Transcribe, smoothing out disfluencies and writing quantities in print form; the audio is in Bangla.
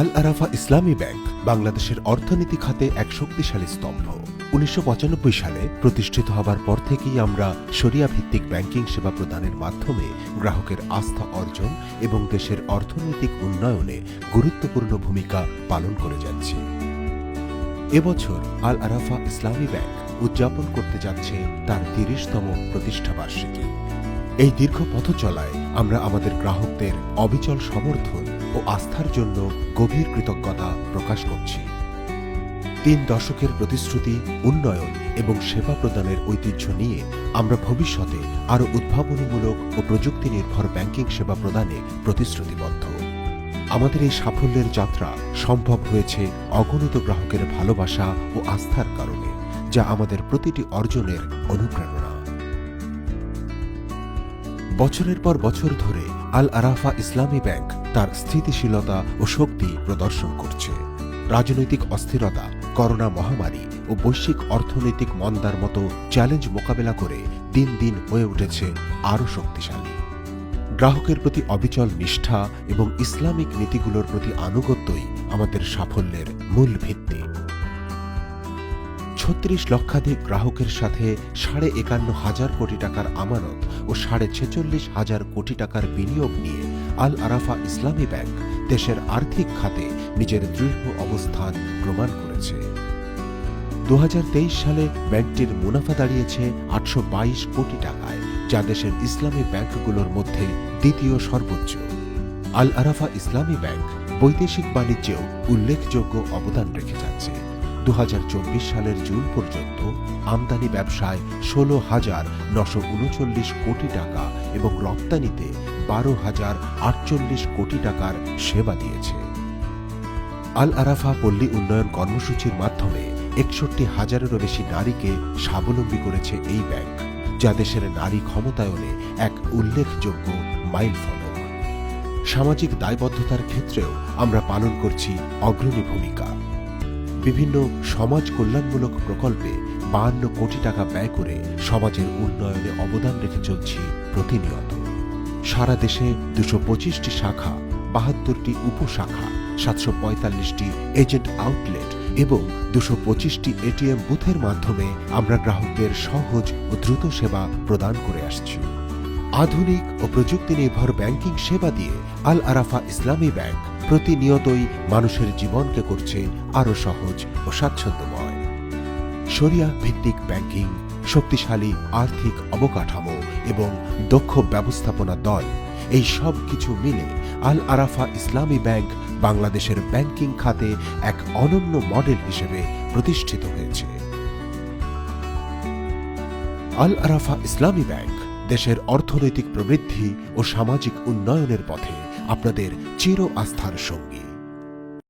আল আরাফা ইসলামী ব্যাংক বাংলাদেশের অর্থনীতি খাতে এক শক্তিশালী স্তম্ভ। ১৯৯৫ সালে প্রতিষ্ঠিত হবার পর থেকেই আমরা শরিয়া ভিত্তিক ব্যাংকিং সেবা প্রদানের মাধ্যমে গ্রাহকের আস্থা অর্জন এবং দেশের অর্থনৈতিক উন্নয়নে গুরুত্বপূর্ণ ভূমিকা পালন করে যাচ্ছি। এবছর আল আরাফা ইসলামী ব্যাংক উদযাপন করতে যাচ্ছে তার ৩০তম প্রতিষ্ঠাবার্ষিকী। এই দীর্ঘ পথ চলায় আমরা আমাদের গ্রাহকদের অবিচল সমর্থন ও আস্থার জন্য গভীর কৃতজ্ঞতা প্রকাশ করছি। ৩ দশকের প্রতিশ্রুতি, উন্নয়ন এবং সেবা প্রদানের ঐতিহ্য নিয়ে আমরা ভবিষ্যতে আরও উদ্ভাবনীমূলক ও প্রযুক্তি নির্ভর ব্যাংকিং সেবা প্রদানে প্রতিশ্রুতিবদ্ধ। আমাদের এই সাফল্যের যাত্রা সম্ভব হয়েছে অগণিত গ্রাহকের ভালোবাসা ও আস্থার কারণে, যা আমাদের প্রতিটি অর্জনের অনুপ্রেরণা। বছরের পর বছর ধরে আল আরাফা ইসলামী ব্যাংক তার স্থিতিশীলতা ও শক্তি প্রদর্শন করছে। রাজনৈতিক অস্থিরতা, করোনা মহামারী ও বৈশ্বিক অর্থনৈতিক মন্দার মতো চ্যালেঞ্জ মোকাবেলা করে দিন দিন হয়ে উঠেছে আরও শক্তিশালী। গ্রাহকের প্রতি অবিচল নিষ্ঠা এবং ইসলামিক নীতিগুলোর প্রতি আনুগত্যই আমাদের সাফল্যের মূল ভিত্তি। ৩৬ লক্ষাধিক গ্রাহকের সাথে ৫১,৫০০ কোটি টাকার আমানত ও ৪৬,৫০০ কোটি টাকার বিনিয়োগ নিয়ে আল আরাফা ইসলামী ব্যাংক দেশের আর্থিক খাতে নিজের দৃঢ় অবস্থান প্রমাণ করেছে। ২০২৩ সালে ব্যাংকটির মুনাফা দাঁড়িয়েছে ৮২২ কোটি টাকায়, যা দেশের ইসলামী ব্যাংকগুলোর মধ্যে দ্বিতীয় সর্বোচ্চ। আল আরাফা ইসলামী ব্যাংক বৈদেশিক বাণিজ্যেও উল্লেখযোগ্য অবদান রেখে যাচ্ছে। ২০২৪ সালের জুন পর্যন্ত আমদানি ব্যবসায় ১৬,৯৩৯ কোটি টাকা এবং রপ্তানিতে ১২,০৪৮ কোটি টাকার সেবা দিয়েছে। আল আরাফা পল্লী উন্নয়ন কর্মসূচির মাধ্যমে ৬১,০০০-এরও বেশি নারীকে স্বাবলম্বী করেছে এই ব্যাংক, যা দেশের নারী ক্ষমতায়নে এক উল্লেখযোগ্য মাইলফলক। সামাজিক দায়বদ্ধতার ক্ষেত্রেও আমরা পালন করছি অগ্রণী ভূমিকা। বিভিন্ন সমাজ কল্যাণমূলক প্রকল্পে ৫২ কোটি টাকা ব্যয় করে সমাজের উন্নয়নে অবদান রেখে চলছি প্রতিনিয়ত। সারা দেশে ২২৫টি শাখা, ৭২টি উপশাখা, ৭৪৫টি এজেন্ট আউটলেট এবং ২২৫টি এটিএম বুথের মাধ্যমে আমরা গ্রাহকদের সহজ ও দ্রুত সেবা প্রদান করে আসছি। আধুনিক ও প্রযুক্তি নির্ভর ব্যাংকিং সেবা দিয়ে আল আরাফা ইসলামী ব্যাংক প্রতিনিয়তই মানুষের জীবনকে করছে আরও সহজ ও স্বাচ্ছন্দ্যময়। শরিয়া ভিত্তিক ব্যাংকিং, শক্তিশালী আর্থিক অবকাঠামো এবং দক্ষ ব্যবস্থাপনা দল, এই সব কিছু মিলে আল আরাফা ইসলামী ব্যাংক বাংলাদেশের ব্যাংকিং খাতে এক অনন্য মডেল হিসেবে প্রতিষ্ঠিত হয়েছে। আল আরাফা ইসলামী ব্যাংক দেশের অর্থনৈতিক প্রবৃদ্ধি ও সামাজিক উন্নয়নের পথে আপনাদের চির আস্থার সঙ্গী।